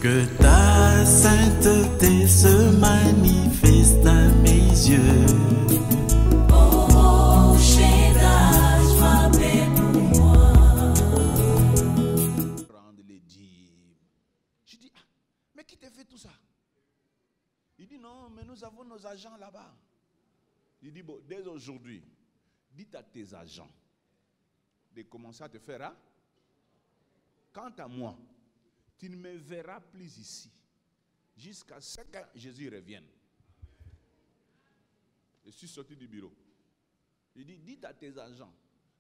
Que ta sainteté se manifeste à mes yeux. Oh, Shaddai, sois paix pour moi. Prendre les dîmes. Je dis, ah, mais qui t'a fait tout ça? Il dit, non, mais nous avons nos agents là-bas. Il dit, bon, dès aujourd'hui, dites à tes agents de commencer à te faire. Hein? Quant à moi, tu ne me verras plus ici jusqu'à ce que Jésus revienne. Je suis sorti du bureau. Il dit, dites à tes agents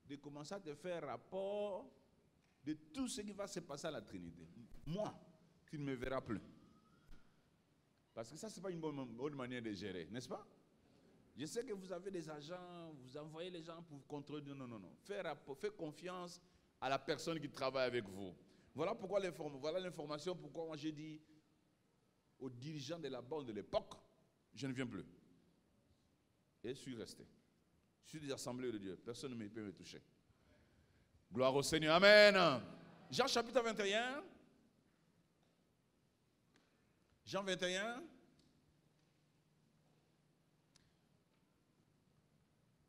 de commencer à te faire rapport de tout ce qui va se passer à la Trinité. Moi, tu ne me verras plus. Parce que ça, ce n'est pas une bonne manière de gérer, n'est-ce pas? Je sais que vous avez des agents, vous envoyez les gens pour contrôler. Non, non, non. Faites confiance à la personne qui travaille avec vous. Voilà pourquoi l'information, pourquoi moi j'ai dit aux dirigeants de la banque de l'époque, je ne viens plus. Et je suis resté. Je suis des assemblées de Dieu. Personne ne peut me toucher. Gloire au Seigneur. Amen. Jean chapitre 21. Jean 21.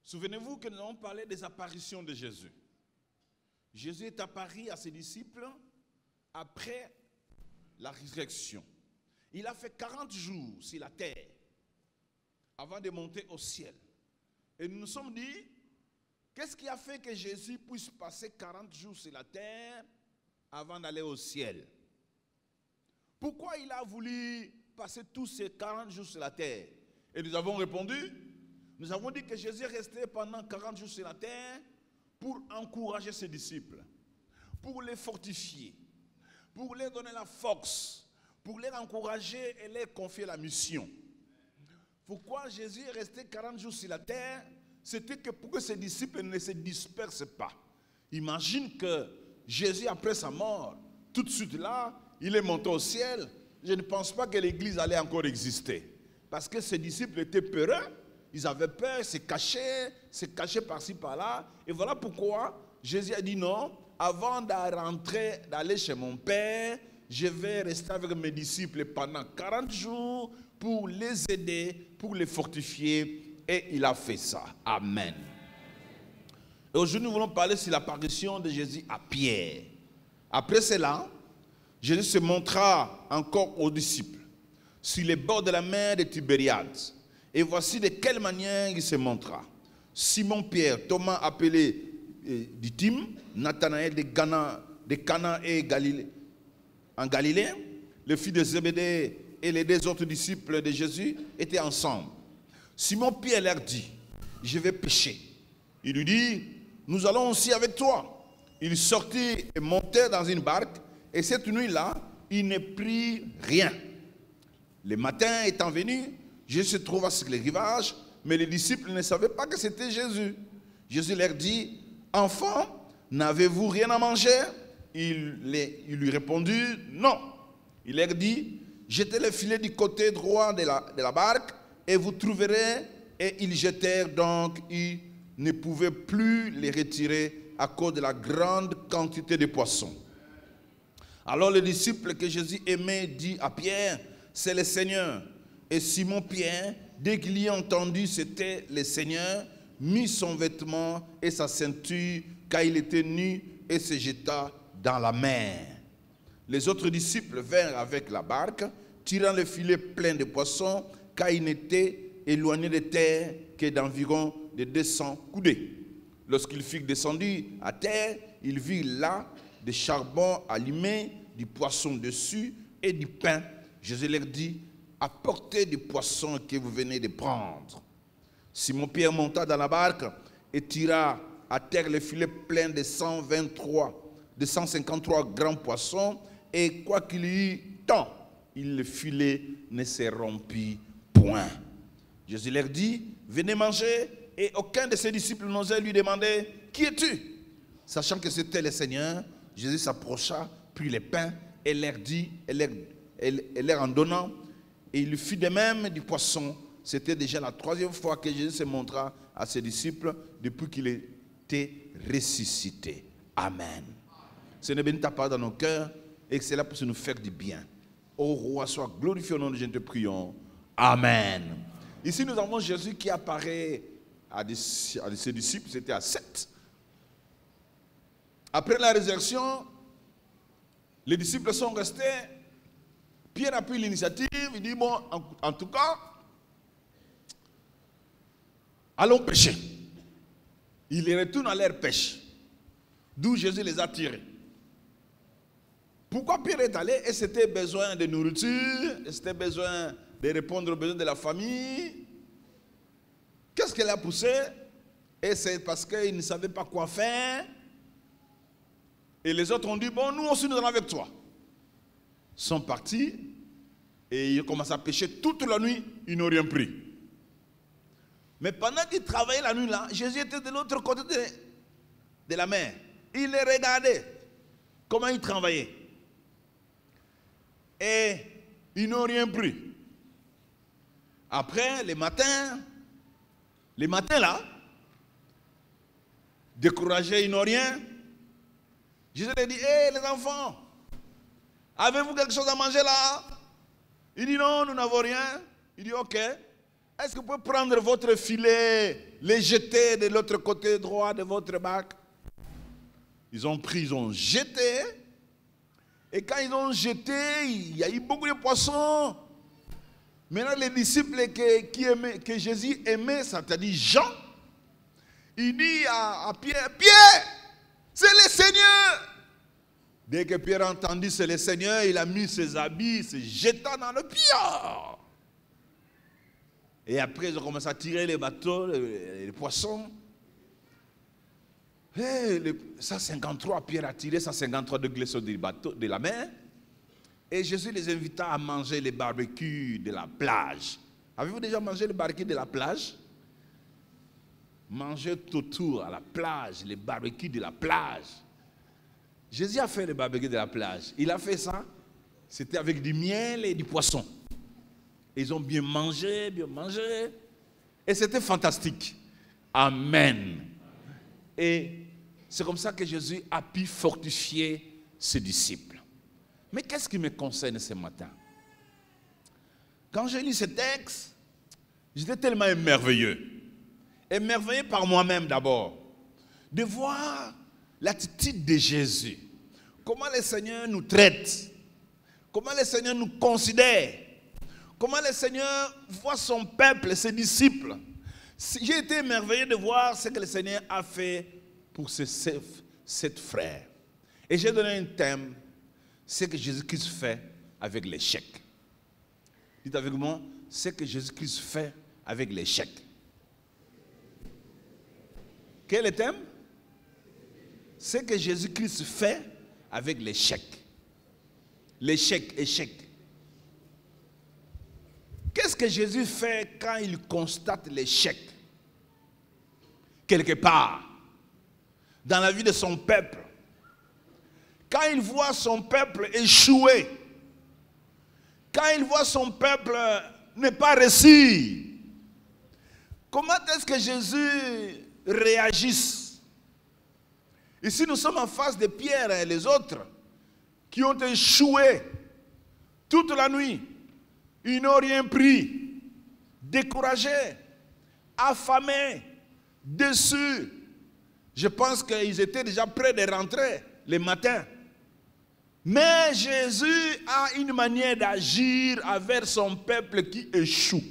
Souvenez-vous que nous avons parlé des apparitions de Jésus. Jésus est apparu à ses disciples après la résurrection. Il a fait 40 jours sur la terre avant de monter au ciel. Et nous nous sommes dit, qu'est-ce qui a fait que Jésus puisse passer 40 jours sur la terre avant d'aller au ciel? Pourquoi il a voulu passer tous ces 40 jours sur la terre? Et nous avons répondu, nous avons dit que Jésus est resté pendant 40 jours sur la terre pour encourager ses disciples, pour les fortifier, pour leur donner la force, pour les encourager et leur confier la mission. Pourquoi Jésus est resté 40 jours sur la terre? C'était que pour que ses disciples ne se dispersent pas. Imagine que Jésus, après sa mort, tout de suite là, il est monté au ciel. Je ne pense pas que l'église allait encore exister. Parce que ses disciples étaient peureux. Ils avaient peur, se cachaient par-ci, par-là. Et voilà pourquoi Jésus a dit non, avant de rentrer, d'aller chez mon Père, je vais rester avec mes disciples pendant 40 jours pour les aider, pour les fortifier. Et il a fait ça. Amen. Et aujourd'hui, nous voulons parler sur l'apparition de Jésus à Pierre. Après cela, Jésus se montra encore aux disciples sur les bords de la mer de Tibériade. Et voici de quelle manière il se montra. Simon-Pierre, Thomas appelé Didyme, Nathanaël de Cana et Galilée, en Galilée, le fils de Zébédée et les deux autres disciples de Jésus étaient ensemble. Simon-Pierre leur dit, je vais pêcher. Il lui dit, nous allons aussi avec toi. Il sortit et montait dans une barque, et cette nuit-là, il ne prit rien. Le matin étant venu, Jésus se trouva sur les rivages, mais les disciples ne savaient pas que c'était Jésus. Jésus leur dit, enfants, n'avez-vous rien à manger? Ils lui répondirent, non. Il leur dit, jetez le filet du côté droit de la barque et vous trouverez. Et ils jetèrent donc, ils ne pouvaient plus les retirer à cause de la grande quantité de poissons. Alors le disciple que Jésus aimait dit à Pierre, c'est le Seigneur. Et Simon-Pierre, dès qu'il y a entendu c'était le Seigneur, mit son vêtement et sa ceinture, car il était nu, et se jeta dans la mer. Les autres disciples vinrent avec la barque, tirant le filet plein de poissons, car il n'était éloigné de terre que d'environ de 200 coudées. Lorsqu'il fut descendu à terre, il vit là des charbons allumés, du poisson dessus et du pain. Jésus leur dit, apportez du poisson que vous venez de prendre. Simon-Pierre monta dans la barque et tira à terre le filet plein de 153 grands poissons, et quoi qu'il y eût tant, le filet ne se rompit point. Jésus leur dit, venez manger, et aucun de ses disciples n'osait lui demander, qui es-tu? Sachant que c'était le Seigneur, Jésus s'approcha, prit les pains, et leur dit, et leur en donnant, et il fit de même du poisson. C'était déjà la troisième fois que Jésus se montra à ses disciples depuis qu'il était ressuscité. Amen. Seigneur, bénis ta parole dans nos cœurs et que c'est là pour nous faire du bien. Ô roi, sois glorifié au nom de Jésus, nous te prions. Amen. Ici, nous avons Jésus qui apparaît à ses disciples, c'était à 7. Après la résurrection, les disciples sont restés. Pierre a pris l'initiative, il dit, bon, en tout cas, allons pêcher. Ils retournent à leur pêche, d'où Jésus les a tirés. Pourquoi Pierre est allé? Et c'était besoin de nourriture, et c'était besoin de répondre aux besoins de la famille. Qu'est-ce qu'elle a poussé? Et c'est parce qu'ils ne savaient pas quoi faire. Et les autres ont dit, bon, nous aussi nous allons avec toi. Ils sont partis et ils ont commencé à pêcher toute la nuit, ils n'ont rien pris. Mais pendant qu'ils travaillaient la nuit là, Jésus était de l'autre côté de la mer. Il les regardait, comment ils travaillaient. Et ils n'ont rien pris. Après, les matins là, découragés, ils n'ont rien. Jésus leur dit, hé les enfants, avez-vous quelque chose à manger là? Il dit non, nous n'avons rien. Il dit ok, est-ce que vous pouvez prendre votre filet, les jeter de l'autre côté droit de votre barque? Ils ont pris, ils ont jeté. Et quand ils ont jeté, il y a eu beaucoup de poissons. Maintenant, les disciples que Jésus aimait, c'est-à-dire Jean, il dit à Pierre, Pierre, c'est le Seigneur. Dès que Pierre a entendu c'est le Seigneur, il a mis ses habits, se jeta dans le puits. Et après, ils ont commencé à tirer les bateaux, les poissons. Et 153, Pierre a tiré 153 de glaçons du bateau, de la mer. Et Jésus les invita à manger les barbecues de la plage. Avez-vous déjà mangé les barbecues de la plage? Manger tout autour à la plage, les barbecues de la plage. Jésus a fait les barbecues de la plage. Il a fait ça, c'était avec du miel et du poisson. Ils ont bien mangé, et c'était fantastique. Amen. Et c'est comme ça que Jésus a pu fortifier ses disciples. Mais qu'est-ce qui me concerne ce matin? Quand j'ai lu ce texte, j'étais tellement émerveillé. Émerveillé par moi-même d'abord, de voir l'attitude de Jésus. Comment le Seigneur nous traite, comment le Seigneur nous considère, comment le Seigneur voit son peuple, ses disciples. J'ai été émerveillé de voir ce que le Seigneur a fait pour ses 7 frères. Et j'ai donné un thème, ce que Jésus-Christ fait avec l'échec. Dites avec moi, ce que Jésus-Christ fait avec l'échec. Quel est le thème? Ce que Jésus-Christ fait avec l'échec. L'échec, échec. Qu'est-ce que Jésus fait quand il constate l'échec? Quelque part, dans la vie de son peuple. Quand il voit son peuple échouer, quand il voit son peuple ne pas réussir, comment est-ce que Jésus réagisse? Ici, nous sommes en face de Pierre et les autres qui ont échoué toute la nuit. Ils n'ont rien pris, découragés, affamés, déçus. Je pense qu'ils étaient déjà prêts de rentrer le matin. Mais Jésus a une manière d'agir avec son peuple qui échoue.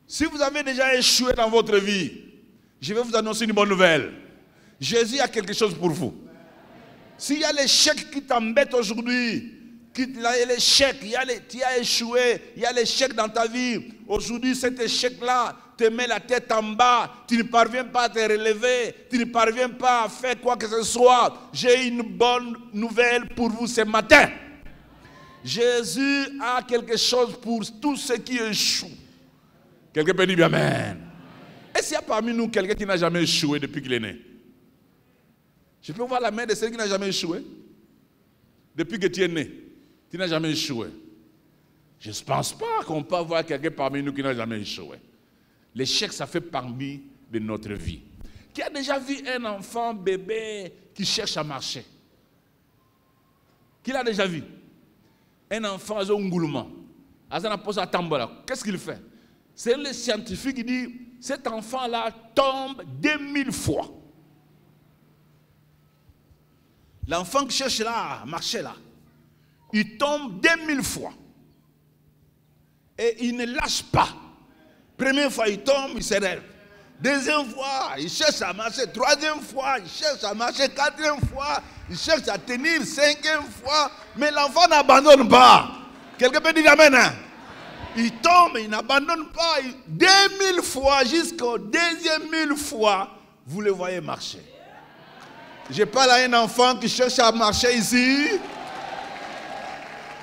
Si vous avez déjà échoué dans votre vie, je vais vous annoncer une bonne nouvelle. Jésus a quelque chose pour vous. S'il y a l'échec qui t'embête aujourd'hui, l'échec, tu as échoué, il y a l'échec dans ta vie. Aujourd'hui, cet échec-là te met la tête en bas, tu ne parviens pas à te relever, tu ne parviens pas à faire quoi que ce soit. J'ai une bonne nouvelle pour vous ce matin. Jésus a quelque chose pour tous ceux qui échouent. Quelqu'un peut dire Amen. Est-ce qu'il y a parmi nous quelqu'un qui n'a jamais échoué depuis qu'il est né? Je peux voir la main de celui qui n'a jamais échoué. Depuis que tu es né, tu n'as jamais échoué. Je ne pense pas qu'on peut avoir quelqu'un parmi nous qui n'a jamais échoué. L'échec, ça fait partie de notre vie. Qui a déjà vu un enfant, bébé, qui cherche à marcher? Qui l'a déjà vu? un enfant a un ngoulement. Qu'est-ce qu'il fait? C'est le scientifique qui dit, cet enfant-là tombe 2000 fois. L'enfant qui cherche là, marcher là, il tombe 2000 fois. Et il ne lâche pas. Première fois, il tombe, il se relève. Deuxième fois, il cherche à marcher. Troisième fois, il cherche à marcher. Quatrième fois, il cherche à tenir. Cinquième fois, mais l'enfant n'abandonne pas. Quelqu'un peut dire amen, hein? Il tombe, il n'abandonne pas. 2000 fois, jusqu'au deuxième 1000 fois, vous le voyez marcher. Je parle à un enfant qui cherche à marcher ici.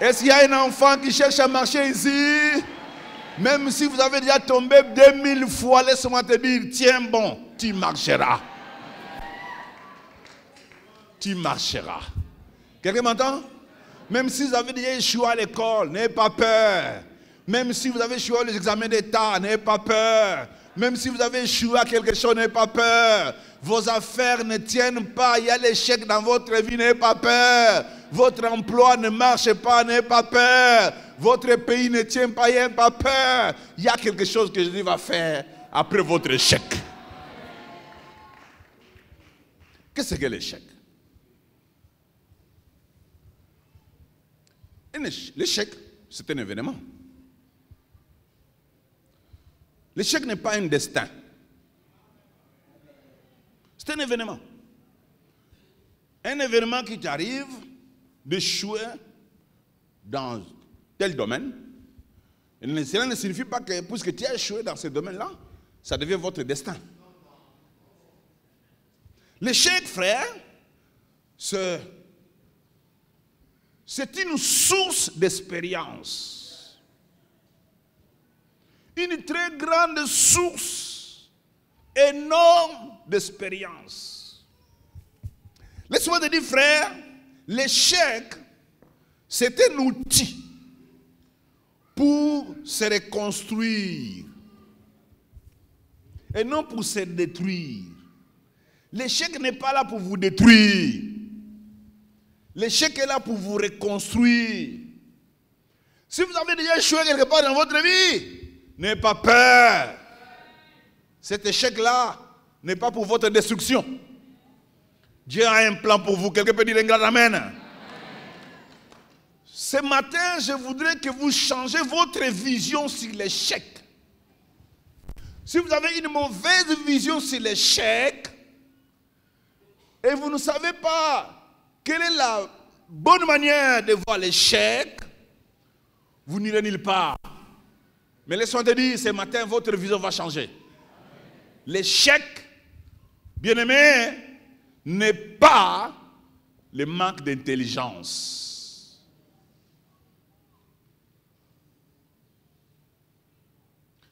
Est-ce qu'il y a un enfant qui cherche à marcher ici? Même si vous avez déjà tombé 2000 fois, laisse-moi te dire, tiens bon, tu marcheras. Tu marcheras. Quelqu'un m'entend? Même si vous avez déjà échoué à l'école, n'ayez pas peur. Même si vous avez échoué aux examens d'État, n'ayez pas peur. Même si vous avez échoué à quelque chose, n'ayez pas peur. Vos affaires ne tiennent pas, il y a l'échec dans votre vie, n'ayez pas peur. Votre emploi ne marche pas, n'ayez pas peur. Votre pays ne tient pas, n'ayez pas peur. Il y a quelque chose que Jésus va faire après votre échec. Qu'est-ce que l'échec? L'échec, c'est un événement. L'échec n'est pas un destin. C'est un événement. Un événement qui t'arrive d'échouer dans tel domaine. Et cela ne signifie pas que, puisque tu as échoué dans ce domaine-là, ça devient votre destin. L'échec, frère, c'est une source d'expérience. Une très grande source, énorme d'expérience. Laisse-moi te dire, frère, l'échec, c'est un outil pour se reconstruire et non pour se détruire. L'échec n'est pas là pour vous détruire. L'échec est là pour vous reconstruire. Si vous avez déjà échoué quelque part dans votre vie, n'ayez pas peur. Cet échec-là n'est pas pour votre destruction. Dieu a un plan pour vous. Quelqu'un peut dire un grand amen. Ce matin, je voudrais que vous changez votre vision sur l'échec. Si vous avez une mauvaise vision sur l'échec, et vous ne savez pas quelle est la bonne manière de voir l'échec, vous n'irez nulle part. Mais laisse-moi te dire, ce matin, votre vision va changer. L'échec, bien-aimé, n'est pas le manque d'intelligence.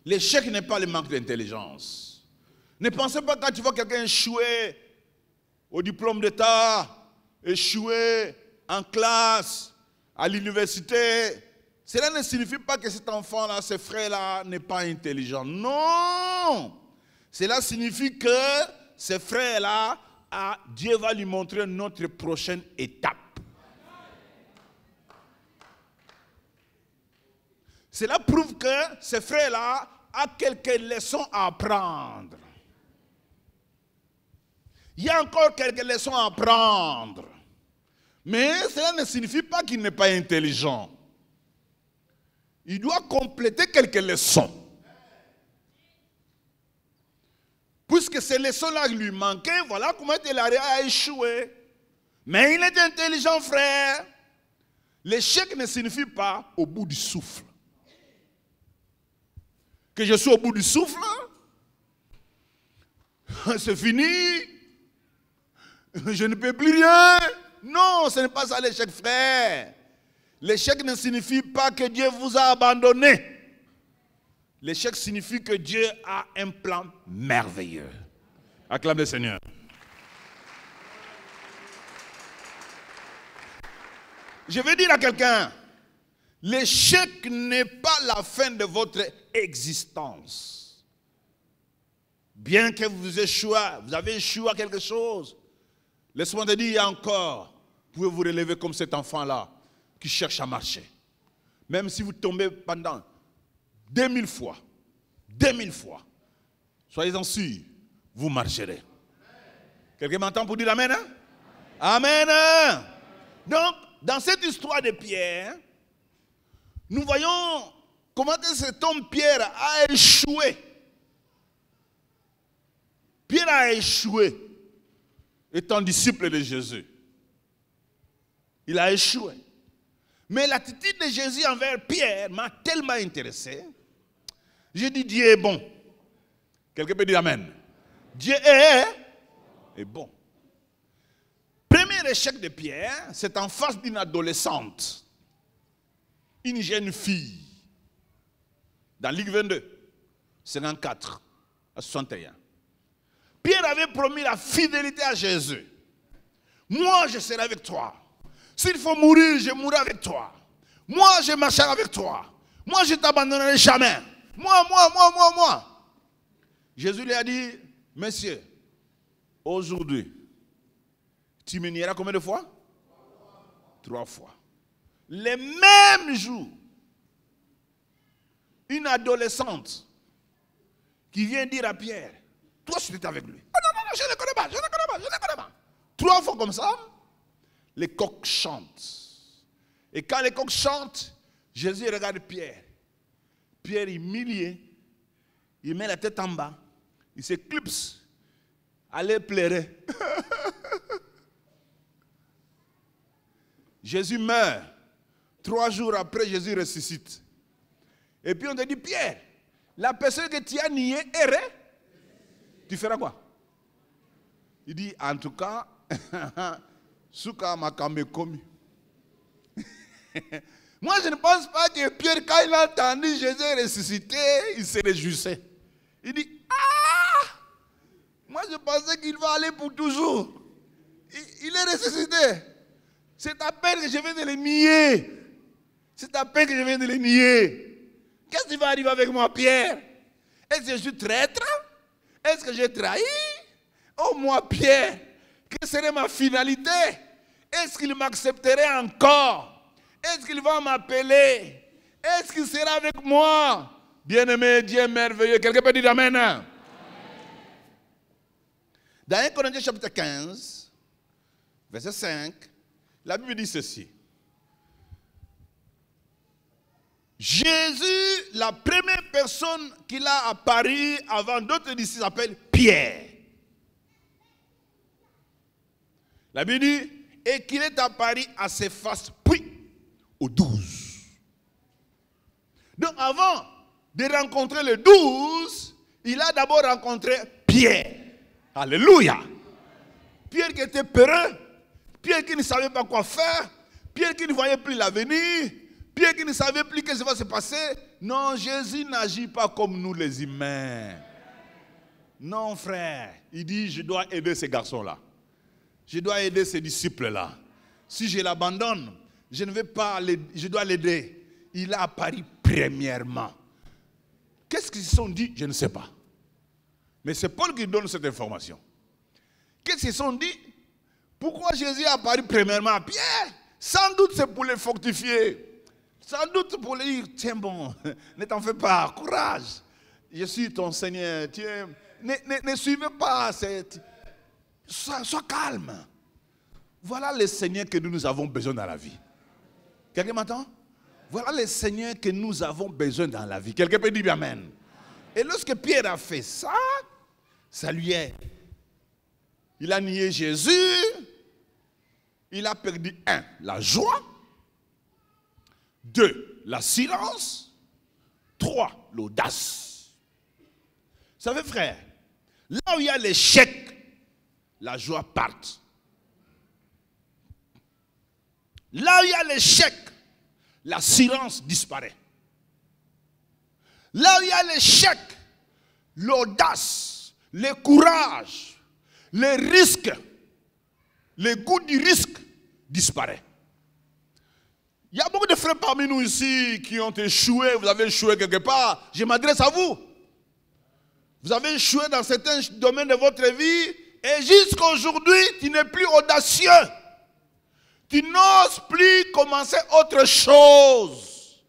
L'échec n'est pas le manque d'intelligence. Ne pensez pas quand tu vois quelqu'un échouer au diplôme d'État, échouer en classe, à l'université, cela ne signifie pas que cet enfant-là, ce frère-là, n'est pas intelligent. Non! Cela signifie que ce frère-là, Dieu va lui montrer notre prochaine étape. Cela prouve que ce frère-là a quelques leçons à apprendre. Il y a encore quelques leçons à apprendre. Mais cela ne signifie pas qu'il n'est pas intelligent. Il doit compléter quelques leçons. Puisque ces leçons-là lui manquaient, voilà comment il a échoué. Mais il est intelligent, frère. L'échec ne signifie pas au bout du souffle. Que je suis au bout du souffle, c'est fini, je ne peux plus rien. Non, ce n'est pas ça l'échec, frère. L'échec ne signifie pas que Dieu vous a abandonné. L'échec signifie que Dieu a un plan merveilleux. Acclame le Seigneur. Je vais dire à quelqu'un, l'échec n'est pas la fin de votre existence. Bien que vous avez échoué à quelque chose, laisse-moi te dire encore, vous pouvez vous relever comme cet enfant-là qui cherche à marcher. Même si vous tombez pendant 2000 fois, soyez-en sûrs, vous marcherez. Quelqu'un m'entend pour dire Amen? Hein? Amen. Donc, dans cette histoire de Pierre, nous voyons comment cet homme Pierre a échoué. Pierre a échoué étant disciple de Jésus. Il a échoué. Mais l'attitude de Jésus envers Pierre m'a tellement intéressé. J'ai dit Dieu est bon. Quelqu'un peut dire Amen. Dieu est bon. Premier échec de Pierre, c'est en face d'une adolescente, une jeune fille, dans Luc 22, 54 à 61. Pierre avait promis la fidélité à Jésus. Moi, je serai avec toi. S'il faut mourir, je mourrai avec toi. Moi, je marcherai avec toi. Moi, je ne t'abandonnerai jamais. Moi. Jésus lui a dit, monsieur, aujourd'hui, tu me nieras combien de fois? 3 fois. Les mêmes jours, une adolescente qui vient dire à Pierre, toi tu étais avec lui. Oh non, je ne connais pas. 3 fois comme ça, les coqs chantent. Et quand les coqs chantent, Jésus regarde Pierre. Pierre humilié, il met la tête en bas, il s'éclipse, allez pleurer. Jésus meurt. 3 jours après, Jésus ressuscite. Et puis on te dit, Pierre, la personne que tu as niée est tu feras quoi? Il dit, en tout cas, Souka m'a commis. Moi, je ne pense pas que Pierre, quand il a entendu Jésus ressuscité, il se réjouissait. Il dit, ah! Moi, je pensais qu'il va aller pour toujours. Il est ressuscité. C'est à peine que je viens de le nier. Qu'est-ce qui va arriver avec moi, Pierre? Est-ce que je suis traître? Est-ce que j'ai trahi? Oh, moi, Pierre, quelle serait ma finalité? Est-ce qu'il m'accepterait encore? Est-ce qu'il va m'appeler? Est-ce qu'il sera avec moi? Bien-aimé, Dieu merveilleux. Quelqu'un peut dire Amen. Amen. Dans 1 Corinthiens chapitre 15, verset 5, la Bible dit ceci. Jésus, la première personne qu'il a apparu avant d'autres disciples, s'appelle Pierre. La Bible dit, et qu'il est apparu à ses faces, puis aux 12. Donc avant de rencontrer les 12, il a d'abord rencontré Pierre. Alléluia. Pierre qui était peureux, Pierre qui ne savait pas quoi faire, Pierre qui ne voyait plus l'avenir, Pierre qui ne savait plus ce qui va se passer. Non, Jésus n'agit pas comme nous les humains. Non, frère. Il dit, je dois aider ces garçons-là. Je dois aider ces disciples-là. Si je l'abandonne, je ne vais pas l'aider, je dois l'aider. Il a apparu premièrement. Qu'est-ce qu'ils se sont dit? Je ne sais pas. Mais c'est Paul qui donne cette information. Qu'est-ce qu'ils se sont dit? Pourquoi Jésus a apparu premièrement à Pierre? Sans doute c'est pour les fortifier. Sans doute pour lui dire, tiens bon, ne t'en fais pas, courage. Je suis ton Seigneur. Ne suivez pas cette... Sois calme. Voilà les seigneurs que nous avons besoin dans la vie. Quelqu'un m'entend? Voilà les seigneurs que nous avons besoin dans la vie. Quelqu'un peut dire Amen. Et lorsque Pierre a fait ça, ça lui est. Il a nié Jésus. Il a perdu 1, la joie. 2, la silence. 3, l'audace. Vous savez, frère, là où il y a l'échec, la joie part. Là où il y a l'échec, la silence disparaît. Là où il y a l'échec, l'audace, le courage, le risque, le goût du risque disparaît. Il y a beaucoup de frères parmi nous ici qui ont échoué. Vous avez échoué quelque part. Je m'adresse à vous. Vous avez échoué dans certains domaines de votre vie. Et jusqu'à aujourd'hui, tu n'es plus audacieux. Tu n'oses plus commencer autre chose.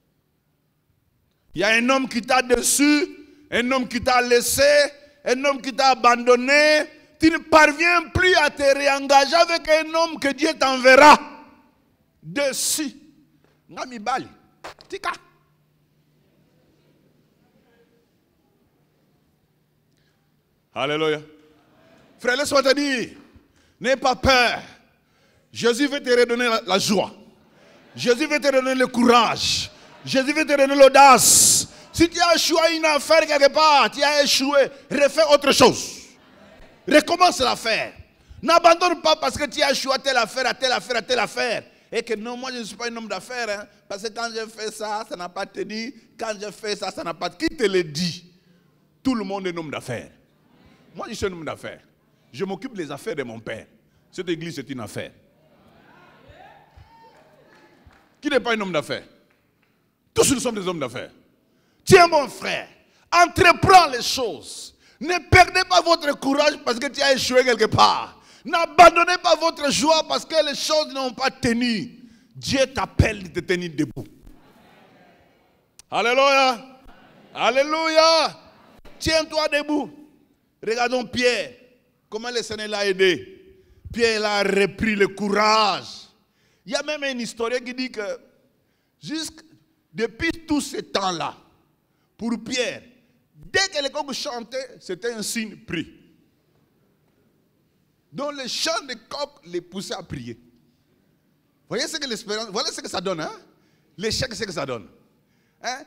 Il y a un homme qui t'a déçu, un homme qui t'a laissé, un homme qui t'a abandonné. Tu ne parviens plus à te réengager avec un homme que Dieu t'enverra. Dessus. Ngami bali. Tika. Alléluia. Frère, laisse-moi te dire, n'aie pas peur. Jésus veut te redonner la joie. Jésus veut te donner le courage. Jésus veut te donner l'audace. Si tu as échoué une affaire quelque part, tu as échoué, refais autre chose. Recommence l'affaire. N'abandonne pas parce que tu as échoué à telle affaire, à telle affaire, à telle affaire. Et que non, moi je ne suis pas un homme d'affaires. Hein, parce que quand j'ai fait ça, ça n'a pas tenu. Quand j'ai fait ça, ça n'a pas tenu. Qui te le dit? Tout le monde est un homme d'affaires. Moi je suis un homme d'affaires. Je m'occupe des affaires de mon père. Cette église c'est une affaire. Qui n'est pas un homme d'affaires? Tous nous sommes des hommes d'affaires. Tiens mon frère, entreprends les choses. Ne perdez pas votre courage parce que tu as échoué quelque part. N'abandonnez pas votre joie parce que les choses n'ont pas tenu. Dieu t'appelle de te tenir debout. Alléluia. Alléluia. Tiens-toi debout. Regardons Pierre. Comment le Seigneur l'a aidé. Pierre a repris le courage. Il y a même un historien qui dit que depuis tout ce temps-là, pour Pierre, dès que les coqs chantaient, c'était un signe pris. Donc le chant des coqs les poussait à prier. Voyez ce que l'espérance, voilà ce que ça donne, hein? L'échec, c'est ce que ça donne. Hein?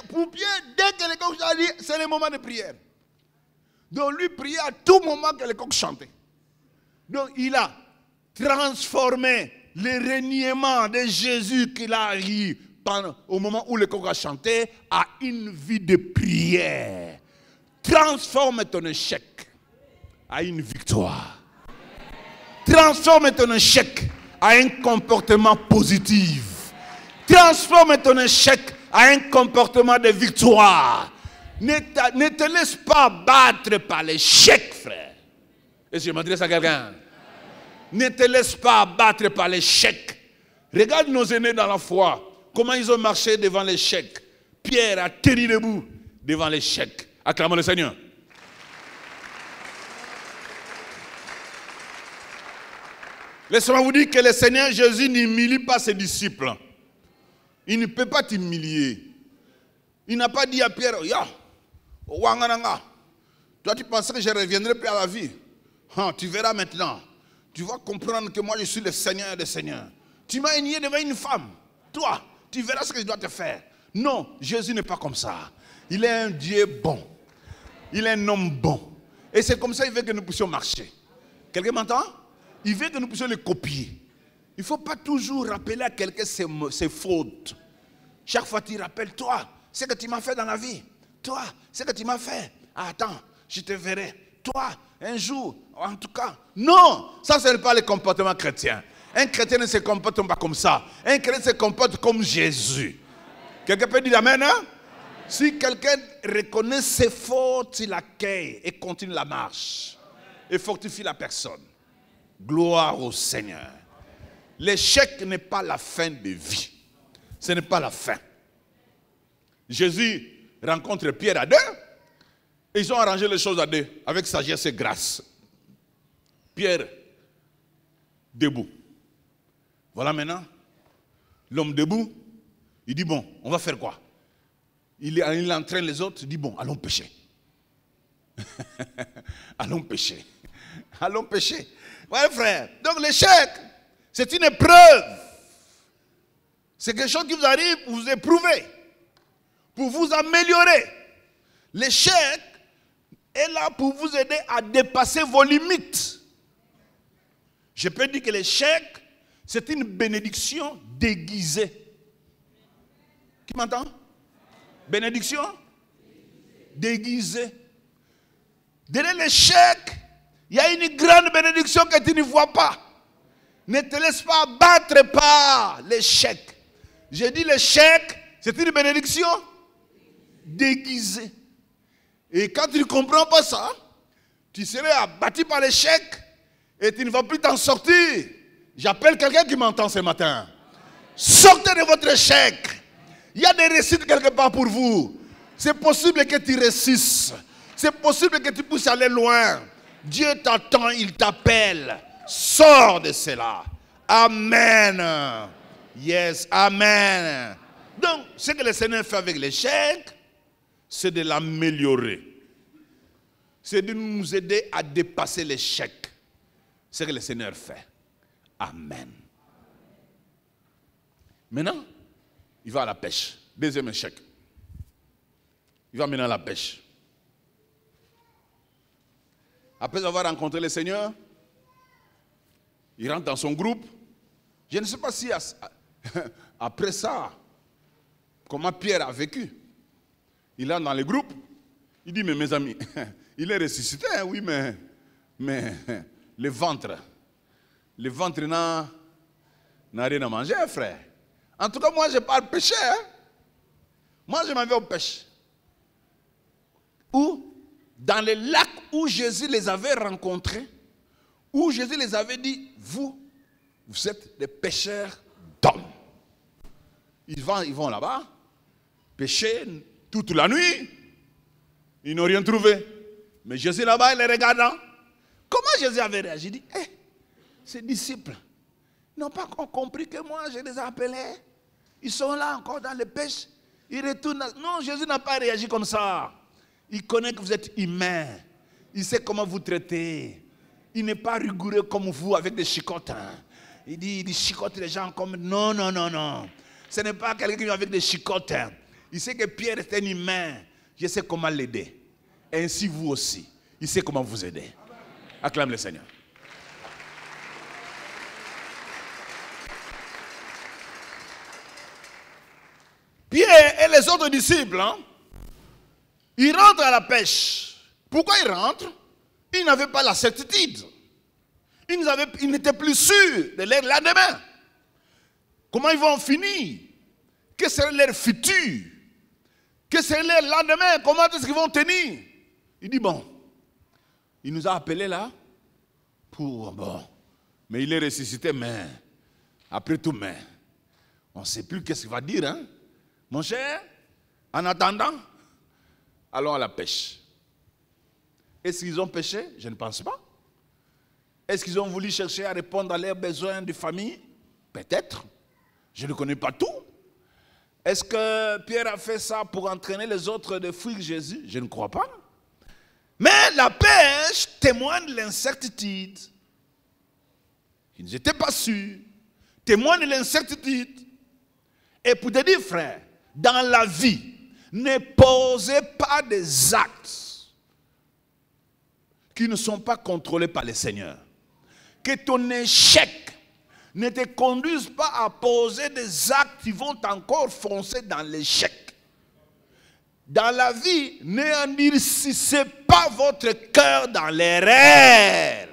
Pour Pierre, dès que les coqs chantaient, c'est le moment de prière. Donc lui priait à tout moment que les coqs chantaient. Donc il a transformé le reniement de Jésus qu'il a eu au moment où le coq a chanté à une vie de prière. Transforme ton échec à une victoire. Transforme ton échec à un comportement positif. Transforme ton échec à un comportement de victoire. Ne te laisse pas battre par l'échec, frère. Est-ce que je m'adresse à quelqu'un? Ne te laisse pas abattre par l'échec. Regarde nos aînés dans la foi. Comment ils ont marché devant l'échec. Pierre a tenu debout devant l'échec. Acclamons le Seigneur. Laissez-moi vous dire que le Seigneur Jésus n'humilie pas ses disciples. Il ne peut pas t'humilier. Il n'a pas dit à Pierre, toi tu pensais que je reviendrai plus à la vie. Tu verras maintenant. Tu vas comprendre que moi je suis le Seigneur des Seigneurs. Tu m'as nié devant une femme. Toi, tu verras ce que je dois te faire. Non, Jésus n'est pas comme ça. Il est un Dieu bon. Il est un homme bon. Et c'est comme ça qu'il veut que nous puissions marcher. Quelqu'un m'entend? Il veut que nous puissions le copier. Il ne faut pas toujours rappeler à quelqu'un ses fautes. Chaque fois tu rappelles, toi, ce que tu m'as fait dans la vie. Toi, ce que tu m'as fait. Attends, je te verrai. Toi, un jour, en tout cas. Non, ça ce n'est pas le comportement chrétien. Un chrétien ne se comporte pas comme ça. Un chrétien se comporte comme Jésus. Quelqu'un peut dire amen, hein? Si quelqu'un reconnaît ses fautes, il accueille et continue la marche. Et fortifie la personne. Gloire au Seigneur. L'échec n'est pas la fin de vie. Ce n'est pas la fin. Jésus rencontre Pierre à deux. Et ils ont arrangé les choses à deux, avec sagesse et grâce. Pierre, debout. Voilà maintenant, l'homme debout, il dit bon, on va faire quoi? Il entraîne les autres, il dit bon, allons pêcher. Allons pêcher. Allons pêcher. Ouais frère, donc l'échec, c'est une épreuve. C'est quelque chose qui vous arrive pour vous éprouver, pour vous améliorer. L'échec est là pour vous aider à dépasser vos limites. Je peux dire que l'échec, c'est une bénédiction déguisée. Qui m'entend? Bénédiction déguisée. Derrière l'échec, il y a une grande bénédiction que tu ne vois pas. Ne te laisse pas abattre par l'échec. J'ai dit l'échec, c'est une bénédiction déguisée. Et quand tu ne comprends pas ça, tu serais abattu par l'échec et tu ne vas plus t'en sortir. J'appelle quelqu'un qui m'entend ce matin. Sortez de votre échec. Il y a des réussites quelque part pour vous. C'est possible que tu réussisses. C'est possible que tu puisses aller loin. Dieu t'attend, il t'appelle. Sors de cela. Amen. Yes, amen. Donc, ce que le Seigneur fait avec l'échec, c'est de l'améliorer. C'est de nous aider à dépasser l'échec. C'est ce que le Seigneur fait. Amen. Maintenant, il va à la pêche. Deuxième échec. Il va maintenant à la pêche. Après avoir rencontré le Seigneur, il rentre dans son groupe. Je ne sais pas si après ça, comment Pierre a vécu. Il est dans le groupe. Il dit, mais mes amis, il est ressuscité, hein, oui, mais le ventre n'a rien à manger, frère. En tout cas, moi, je parle pêcher. Hein? Moi, je m'en vais au pêche. Où? Dans le lac où Jésus les avait rencontrés, où Jésus les avait dit, vous êtes des pêcheurs d'hommes. Ils vont là-bas, pêcher toute la nuit. Ils n'ont rien trouvé. Mais Jésus là-bas, il les regardant. Comment Jésus avait réagi? Il dit, ces disciples n'ont pas encore compris que moi, je les ai appelés. Ils sont là encore dans les pêches. Ils retournent. Non, Jésus n'a pas réagi comme ça. Il connaît que vous êtes humain. Il sait comment vous traiter. Il n'est pas rigoureux comme vous avec des chicottes. Il dit, il chicote les gens comme... Non. Ce n'est pas quelqu'un qui vient avec des chicottes. Il sait que Pierre est un humain. Je sais comment l'aider. Et ainsi vous aussi. Il sait comment vous aider. Acclame le Seigneur. Pierre et les autres disciples, ils rentrent à la pêche. Pourquoi ils rentrent? Ils n'avaient pas la certitude. Ils n'étaient plus sûrs de leur lendemain. Comment ils vont finir? Que serait leur futur? Que serait leur lendemain? Comment est-ce qu'ils vont tenir? Il dit, bon, il nous a appelés là pour, bon, mais il est ressuscité, mais, après tout, mais, on ne sait plus qu'est-ce qu'il va dire, hein? Mon cher, en attendant, allons à la pêche. Est-ce qu'ils ont pêché? Je ne pense pas. Est-ce qu'ils ont voulu chercher à répondre à leurs besoins de famille? Peut-être. Je ne connais pas tout. Est-ce que Pierre a fait ça pour entraîner les autres de fuir Jésus? Je ne crois pas. Mais la pêche témoigne de l'incertitude. Ils n'étaient pas sûrs. Témoigne de l'incertitude. Et pour te dire, frère, dans la vie, ne posez pas des actes qui ne sont pas contrôlés par le Seigneur. Que ton échec ne te conduise pas à poser des actes qui vont encore foncer dans l'échec. Dans la vie, n'indirsissez pas votre cœur dans l'erreur.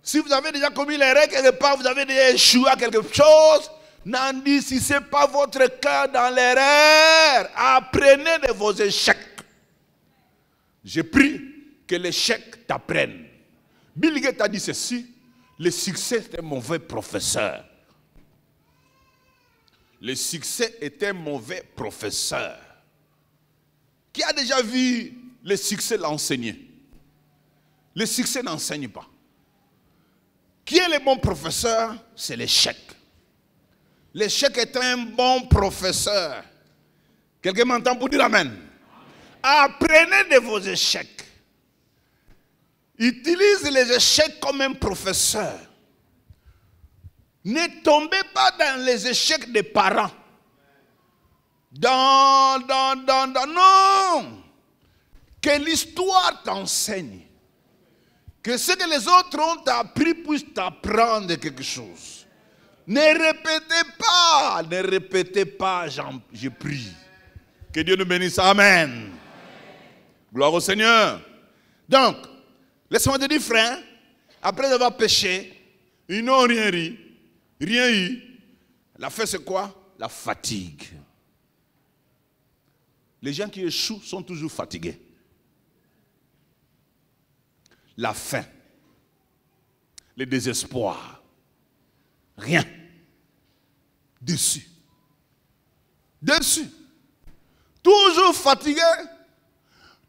Si vous avez déjà commis l'erreur quelque part, vous avez déjà échoué à quelque chose, n'endurcissez pas votre cœur dans l'erreur. Apprenez de vos échecs. J'ai pris que l'échec t'apprenne. Bill Gates a dit ceci, le succès est un mauvais professeur. Le succès est un mauvais professeur. Qui a déjà vu le succès l'enseigner? Le succès n'enseigne pas. Qui est le bon professeur? C'est l'échec. L'échec est un bon professeur. Quelqu'un m'entend pour dire amen? Apprenez de vos échecs. Utilisez les échecs comme un professeur. Ne tombez pas dans les échecs des parents. Non. Que l'histoire t'enseigne. Que ce que les autres ont appris puisse t'apprendre quelque chose. Ne répétez pas, je prie. Que Dieu nous bénisse. Amen. Gloire au Seigneur. Donc, laisse-moi te dire, frère, après avoir péché, ils n'ont rien eu. La fin, c'est quoi? La fatigue. Les gens qui échouent sont toujours fatigués. La faim, le désespoir, rien, dessus. déçu, toujours fatigué,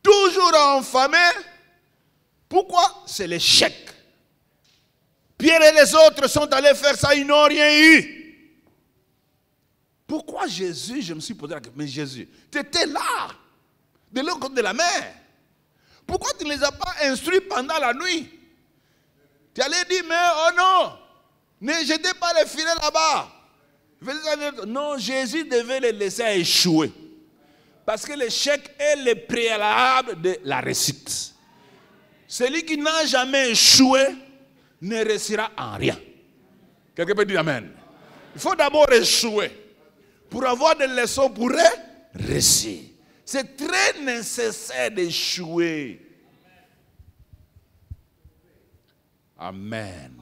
toujours affamé. Pourquoi? C'est l'échec. Pierre et les autres sont allés faire ça, ils n'ont rien eu. Pourquoi Jésus? Je me suis posé la question, mais Jésus, tu étais là, de l'autre côté de la mer. Pourquoi tu ne les as pas instruits pendant la nuit? Tu allais dire, mais oh non, ne jetez pas les filets là-bas. Non, Jésus devait les laisser échouer. Parce que l'échec est le préalable de la réussite. Celui qui n'a jamais échoué ne réussira en rien. Quelqu'un peut dire amen. Il faut d'abord échouer pour avoir des leçons pour réussir. C'est très nécessaire d'échouer. Amen.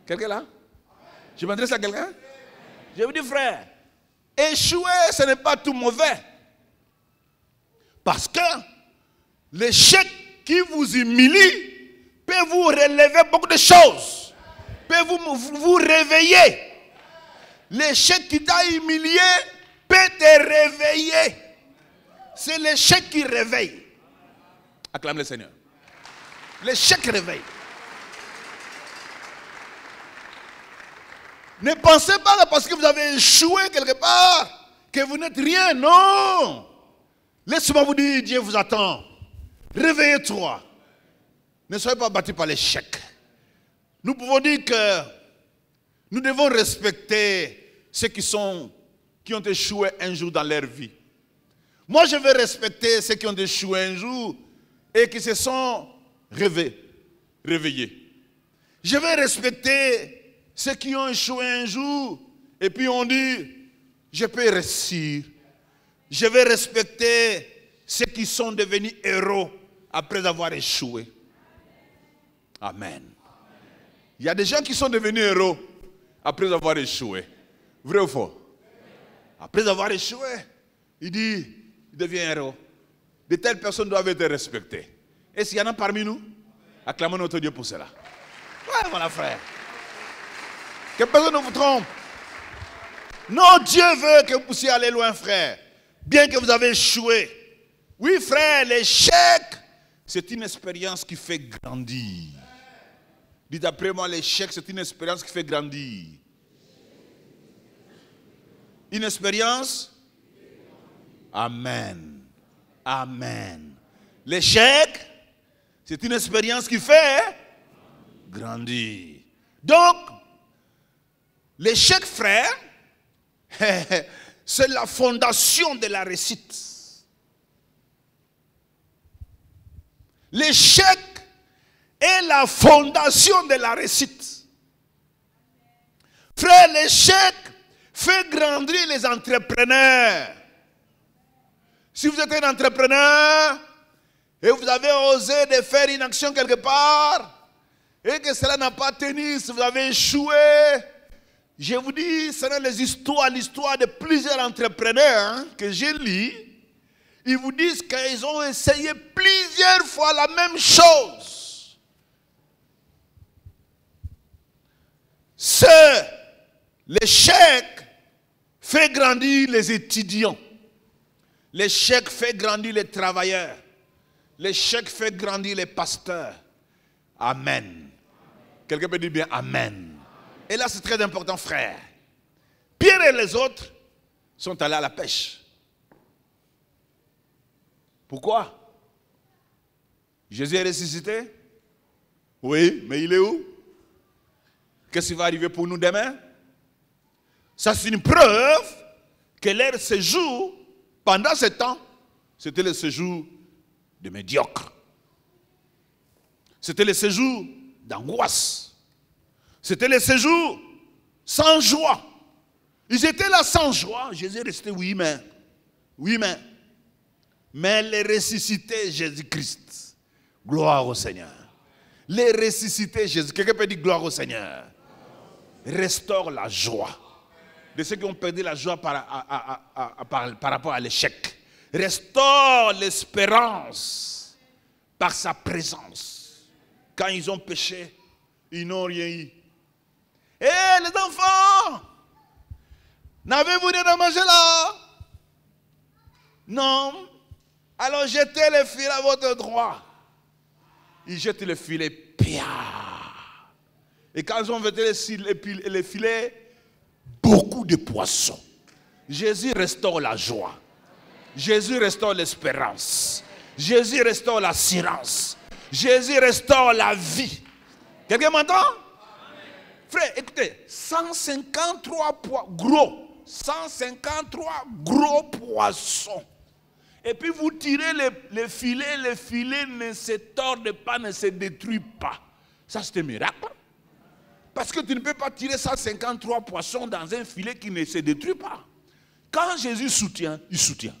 Quelqu'un là? Je m'adresse à quelqu'un? Je vous dis frère, échouer ce n'est pas tout mauvais. Parce que l'échec qui vous humilie peut vous relever beaucoup de choses. Peut vous réveiller. L'échec qui t'a humilié peut te réveiller. C'est l'échec qui réveille. Acclame le Seigneur. L'échec réveille. Ne pensez pas que parce que vous avez échoué quelque part, que vous n'êtes rien. Non. Laissez-moi vous dire, Dieu vous attend. Réveillez-toi. Ne soyez pas battus par l'échec. Nous pouvons dire que nous devons respecter ceux qui ont échoué un jour dans leur vie. Moi, je veux respecter ceux qui ont échoué un jour et qui se sont réveillés. Je veux respecter ceux qui ont échoué un jour et puis on dit, je peux réussir. Je vais respecter ceux qui sont devenus héros après avoir échoué. Amen. Il y a des gens qui sont devenus héros après avoir échoué. Vrai ou faux? Après avoir échoué, il devient héros. De telles personnes doivent être respectées. Est-ce qu'il y en a parmi nous? Acclamons notre Dieu pour cela. Ouais, voilà frère. Que personne ne vous trompe. Non, Dieu veut que vous puissiez aller loin, frère. Bien que vous avez échoué. Oui, frère, l'échec, c'est une expérience qui fait grandir. Dites après moi, l'échec, c'est une expérience qui fait grandir. Une expérience? Amen. Amen. L'échec, c'est une expérience qui fait grandir. Donc, l'échec, frère, c'est la fondation de la réussite. L'échec est la fondation de la réussite. Frère, l'échec fait grandir les entrepreneurs. Si vous êtes un entrepreneur et vous avez osé de faire une action quelque part et que cela n'a pas tenu, si vous avez échoué, je vous dis, ce sont l'histoire de plusieurs entrepreneurs que j'ai lu. Ils vous disent qu'ils ont essayé plusieurs fois la même chose. L'échec fait grandir les étudiants. L'échec fait grandir les travailleurs. L'échec fait grandir les pasteurs. Amen. Quelqu'un peut dire bien Amen. Et là, c'est très important, frère. Pierre et les autres sont allés à la pêche. Pourquoi? Jésus est ressuscité? Oui, mais il est où? Qu'est-ce qui va arriver pour nous demain? Ça, c'est une preuve que leur séjour, pendant ce temps, c'était le séjour de médiocre. C'était le séjour d'angoisse. C'était le séjour sans joie. Ils étaient là sans joie. Jésus est resté, oui, mais les ressuscités Jésus-Christ. Gloire au Seigneur. Les ressuscités Jésus. Quelqu'un peut dire gloire au Seigneur. Restaure la joie. De ceux qui ont perdu la joie par rapport à l'échec. Restaure l'espérance par sa présence. Quand ils ont péché, ils n'ont rien eu. Eh les enfants, n'avez-vous rien à manger là? Non. Alors jetez les filets à votre droit. Ils jettent les filets. Pia. Et quand ils ont jeté les filets, beaucoup de poissons. Jésus restaure la joie. Jésus restaure l'espérance. Jésus restaure l'assurance. Jésus restaure la vie. Quelqu'un m'entend? Frère, écoutez, 153 gros poissons. Et puis vous tirez les filets ne se tordent pas, ne se détruisent pas. Ça c'est un miracle. Parce que tu ne peux pas tirer 153 poissons dans un filet qui ne se détruit pas. Quand Jésus soutient, il soutient.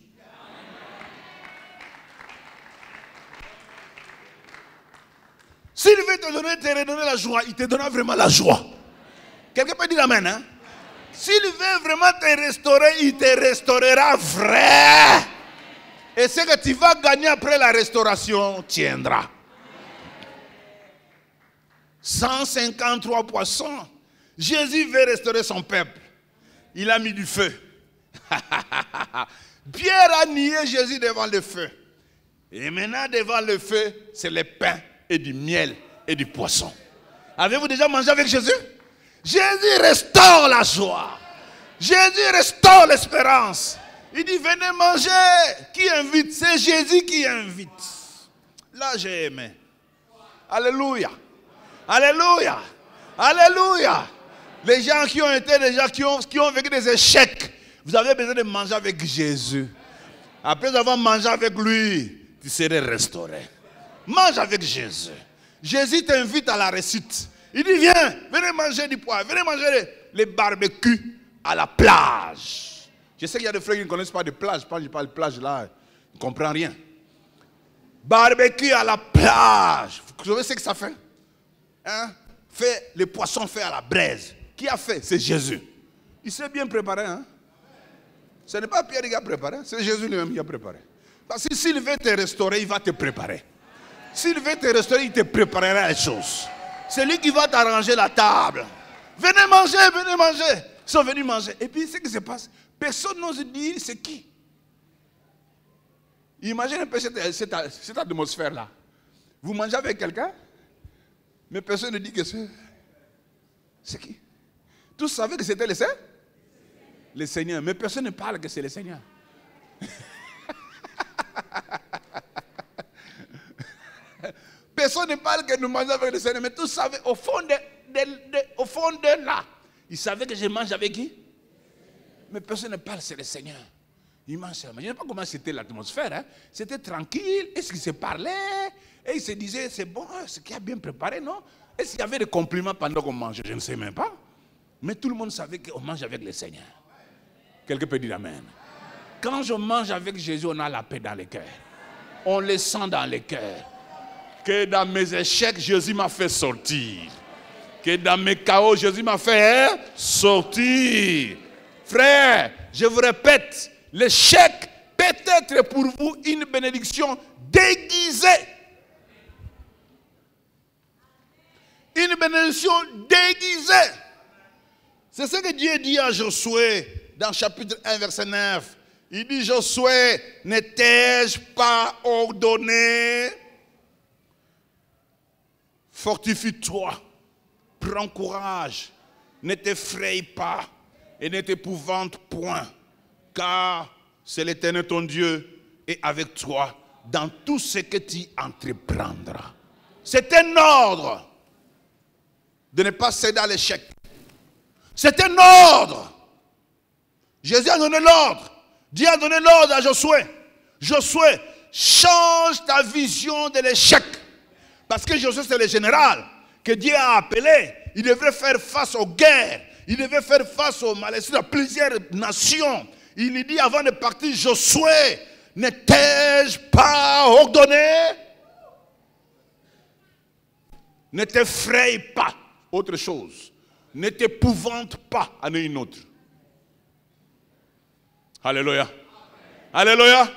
S'il veut te redonner la joie, il te donnera vraiment la joie. Quelqu'un peut dire amen, hein? S'il veut vraiment te restaurer, il te restaurera vrai. Et ce que tu vas gagner après la restauration tiendra. 153 poissons. Jésus veut restaurer son peuple. Il a mis du feu. Pierre a nié Jésus devant le feu. Et maintenant devant le feu, c'est le pain et du miel et du poisson. Avez-vous déjà mangé avec Jésus? Jésus restaure la joie. Jésus restaure l'espérance. Il dit venez manger. Qui invite? C'est Jésus qui invite. Là j'ai aimé. Alléluia. Alléluia. Alléluia. Les gens qui ont été des gens qui ont vécu des échecs. Vous avez besoin de manger avec Jésus. Après avoir mangé avec lui, tu serais restauré. Mange avec Jésus. Jésus t'invite à la réussite. Il dit viens, venez manger du poivre, venez manger les barbecues à la plage. Je sais qu'il y a des frères qui ne connaissent pas de plage. Quand je parle de plage là, ils ne comprennent rien. Barbecue à la plage. Vous savez ce que ça fait? Hein? Fait les poissons faits à la braise. Qui a fait? C'est Jésus. Il s'est bien préparé. Hein? Ce n'est pas Pierre qui a préparé, c'est Jésus lui-même qui a préparé. Parce que s'il veut te restaurer, il va te préparer. S'il veut te restaurer, il te préparera les choses. C'est lui qui va t'arranger la table. Venez manger, venez manger. Ils sont venus manger. Et puis, ce qui se passe, personne n'ose dire c'est qui. Imaginez un peu cette atmosphère-là. Vous mangez avec quelqu'un, mais personne ne dit que c'est qui. Tous savaient que c'était le Seigneur, mais personne ne parle que c'est le Seigneur. Personne ne parle que nous mangeons avec le Seigneur, mais tous savaient au fond de là. Ils savaient que je mange avec qui? Mais personne ne parle, c'est le Seigneur. Ils mangent seulement. Je ne sais pas comment c'était l'atmosphère. Hein? C'était tranquille. Est-ce qu'ils se parlaient? Et ils se disaient, c'est bon, ce qui a bien préparé, non? Est-ce qu'il y avait des compliments pendant qu'on mangeait? Je ne sais même pas. Mais tout le monde savait qu'on mange avec le Seigneur. Quelqu'un peut dire amen. Quand je mange avec Jésus, on a la paix dans le cœur. On le sent dans le cœur. Que dans mes échecs, Jésus m'a fait sortir. Que dans mes chaos, Jésus m'a fait sortir. Frère, je vous répète, l'échec peut être pour vous une bénédiction déguisée. Une bénédiction déguisée. C'est ce que Dieu dit à Josué dans chapitre 1, verset 9. Il dit, Josué, ne t'ai-je pas ordonné? Fortifie-toi, prends courage, ne t'effraie pas et ne t'épouvante point, car c'est l'Éternel ton Dieu et avec toi dans tout ce que tu entreprendras. C'est un ordre de ne pas céder à l'échec. C'est un ordre. Jésus a donné l'ordre. Dieu a donné l'ordre à Josué. Josué, change ta vision de l'échec. Parce que Josué, c'est le général que Dieu a appelé. Il devait faire face aux guerres. Il devait faire face aux malaises de plusieurs nations. Il lui dit avant de partir, Josué, ne t'ai-je pas ordonné? Ne t'effraie pas. Autre chose. Ne t'épouvante pas à une autre. Alléluia. Alléluia.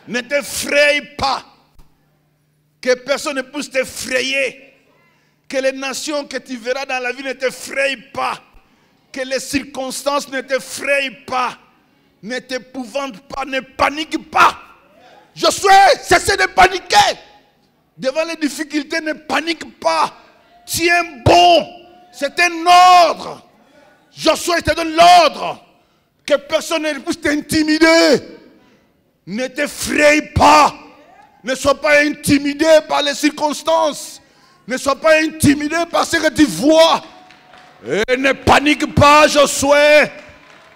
Ne t'effraie pas. Que personne ne puisse t'effrayer. Que les nations que tu verras dans la vie ne t'effraient pas. Que les circonstances ne t'effraient pas. Ne t'épouvante pas, ne panique pas. Josué, cessez de paniquer. Devant les difficultés, ne panique pas. Tiens bon. C'est un ordre. Josué te donne l'ordre. Que personne ne puisse t'intimider. Ne t'effraie pas. Ne sois pas intimidé par les circonstances. Ne sois pas intimidé par ce que tu vois. Et ne panique pas, Josué.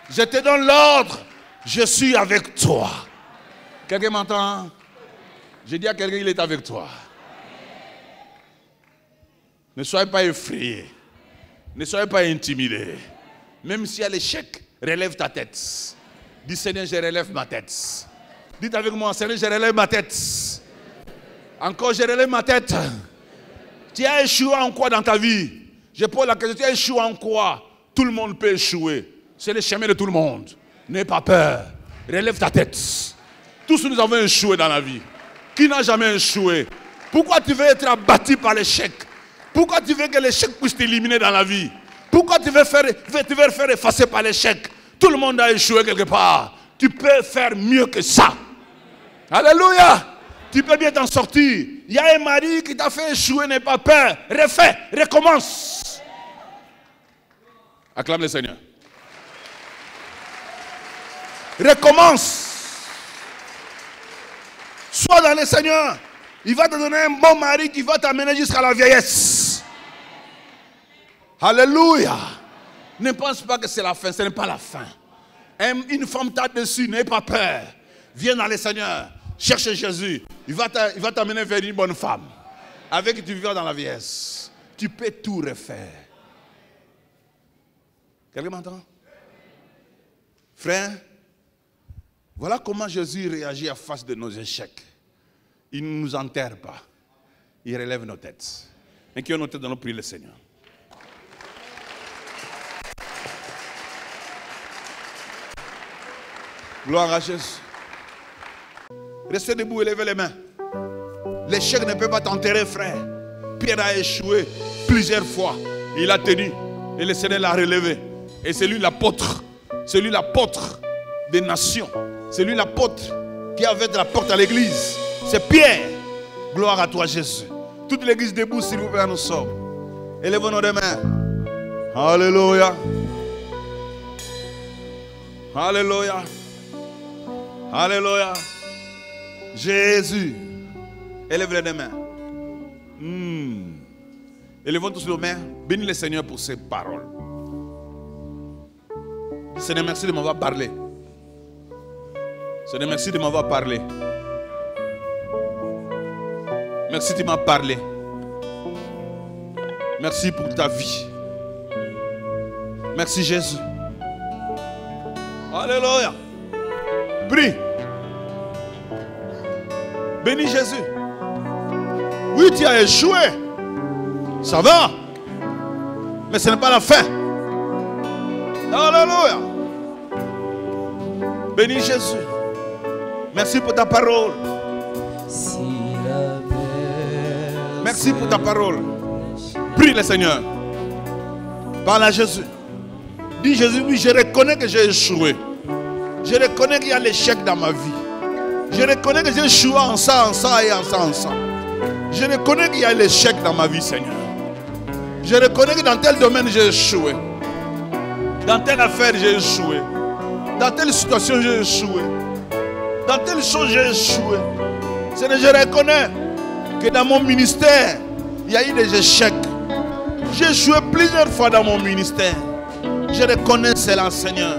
Je te donne l'ordre. Je suis avec toi. Quelqu'un m'entend? Je dis à quelqu'un, il est avec toi. Ne soyez pas effrayé. Ne soyez pas intimidé. Même s'il y a l'échec, relève ta tête. Dis, Seigneur, je relève ma tête. Dites avec moi, Seigneur, je relève ma tête. Encore, je relève ma tête. Tu as échoué en quoi dans ta vie? Je pose la question, tu as échoué en quoi? Tout le monde peut échouer. C'est le chemin de tout le monde. N'aie pas peur. Relève ta tête. Tous nous avons échoué dans la vie. Qui n'a jamais échoué? Pourquoi tu veux être abattu par l'échec? Pourquoi tu veux que l'échec puisse t'éliminer dans la vie? Pourquoi tu veux faire effacer par l'échec? Tout le monde a échoué quelque part. Tu peux faire mieux que ça. Alléluia. Tu peux bien t'en sortir. Il y a un mari qui t'a fait échouer, n'aie pas peur. Refais, recommence. Acclame le Seigneur. Recommence. Sois dans le Seigneur. Il va te donner un bon mari qui va t'amener jusqu'à la vieillesse. Alléluia. Ne pense pas que c'est la fin, ce n'est pas la fin. Une femme t'a dessus, n'aie pas peur. Viens dans le Seigneur. Cherche Jésus. Il va t'amener vers une bonne femme. Avec qui tu vivras dans la vieillesse. Tu peux tout refaire. Quelqu'un m'entend? Frère, voilà comment Jésus réagit à face de nos échecs. Il ne nous enterre pas. Il relève nos têtes. Inclinons nos têtes dans nos prières le Seigneur. Gloire à Jésus. Restez debout et levez les mains. L'échec ne peut pas t'enterrer, frère. Pierre a échoué plusieurs fois. Il a tenu. Et le Seigneur l'a relevé. Et c'est lui l'apôtre. C'est lui l'apôtre des nations. C'est lui l'apôtre qui avait de la porte à l'église. C'est Pierre. Gloire à toi, Jésus. Toute l'église debout, s'il vous plaît, nous sommes. Élevons nos deux mains. Alléluia. Alléluia. Alléluia. Jésus. Élève les deux mains. Élevons tous nos mains. Bénis le Seigneur pour ses paroles. Seigneur, merci de m'avoir parlé. Seigneur, merci de m'avoir parlé. Merci de m'avoir parlé. Merci pour ta vie. Merci Jésus. Alléluia. Prie. Bénis Jésus. Oui, tu as échoué. Ça va. Mais ce n'est pas la fin. Alléluia. Bénis Jésus. Merci pour ta parole. Merci pour ta parole. Prie le Seigneur. Parle à Jésus. Dis Jésus, oui, je reconnais que j'ai échoué. Je reconnais qu'il y a l'échec dans ma vie. Je reconnais que j'ai échoué en ça et en ça. Je reconnais qu'il y a l'échec dans ma vie, Seigneur. Je reconnais que dans tel domaine j'ai échoué. Dans telle affaire j'ai échoué. Dans telle situation j'ai échoué. Dans telle chose j'ai échoué. Seigneur, je reconnais que dans mon ministère, il y a eu des échecs. J'ai échoué plusieurs fois dans mon ministère. Je reconnais cela, Seigneur.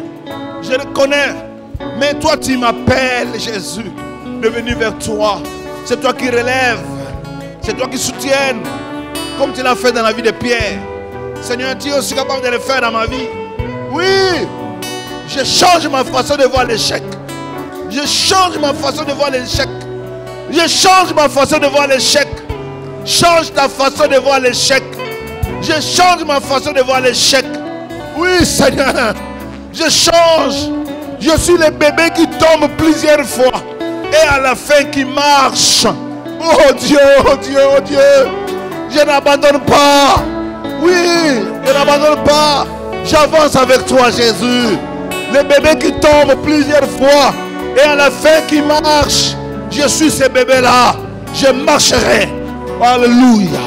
Je reconnais. Mais toi, tu m'appelles, Jésus, de venir vers toi. C'est toi qui relèves. C'est toi qui soutiennes. Comme tu l'as fait dans la vie de Pierre. Seigneur, tu es aussi capable de le faire dans ma vie. Oui. Je change ma façon de voir l'échec. Je change ma façon de voir l'échec. Je change ma façon de voir l'échec. Change ta façon de voir l'échec. Je change ma façon de voir l'échec. Oui, Seigneur. Je change. Je suis le bébé qui tombe plusieurs fois. Et à la fin qui marche. Oh Dieu, oh Dieu, oh Dieu. Je n'abandonne pas. Oui, je n'abandonne pas. J'avance avec toi, Jésus. Les bébés qui tombent plusieurs fois et à la fin qui marchent. Je suis ce bébé-là. Je marcherai. Alléluia.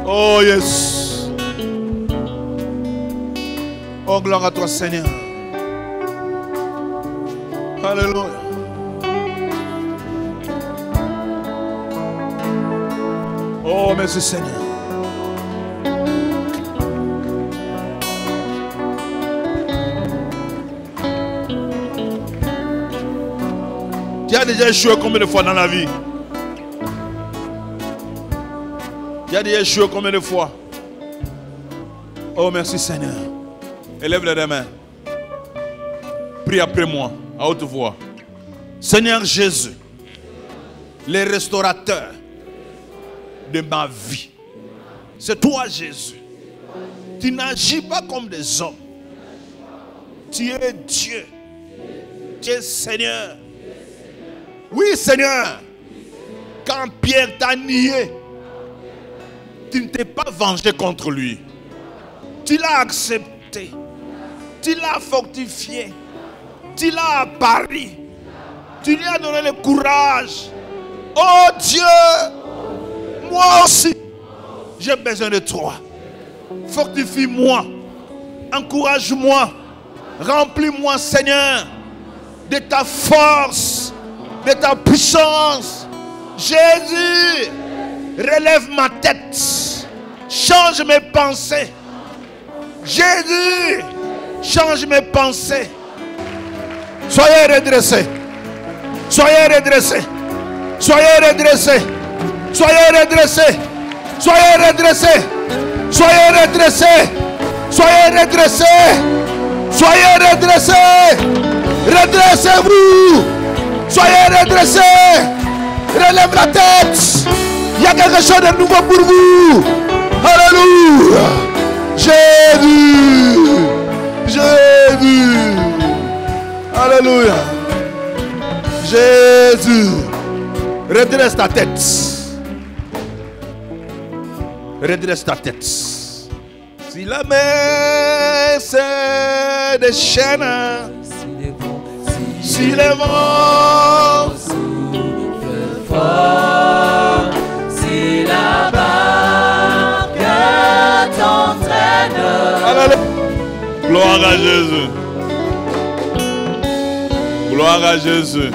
Oh yes. Oh gloire à toi Seigneur. Alléluia. Oh merci Seigneur. Tu as déjà échoué combien de fois dans la vie? Tu as déjà échoué combien de fois? Oh merci Seigneur. Élève les mains. Prie après moi, à haute voix. Seigneur Jésus, le restaurateur de ma vie. C'est toi Jésus. Tu n'agis pas comme des hommes. Tu es Dieu. Tu es Seigneur. Oui Seigneur. Quand Pierre t'a nié, tu ne t'es pas vengé contre lui. Tu l'as accepté. Tu l'as fortifié. Tu l'as appari. Tu lui as donné le courage. Oh Dieu, moi aussi, j'ai besoin de toi. Fortifie-moi. Encourage-moi. Remplis-moi, Seigneur, de ta force, de ta puissance. Jésus, relève ma tête. Change mes pensées. Jésus, change mes pensées. Soyez redressés. Soyez redressés. Soyez redressés. Soyez redressés. Soyez redressés. Soyez redressés. Soyez redressés. Soyez redressés. Redressez-vous. Soyez redressés. Relève la tête. Il y a quelque chose de nouveau pour vous. Alléluia. Jésus. Jésus. Alléluia. Jésus. Redresse ta tête. Redresse ta tête. Si la mer se déchaîne, si les vents soufflent fort, si la barque t'entraîne. Gloire à Jésus. Gloire à Jésus.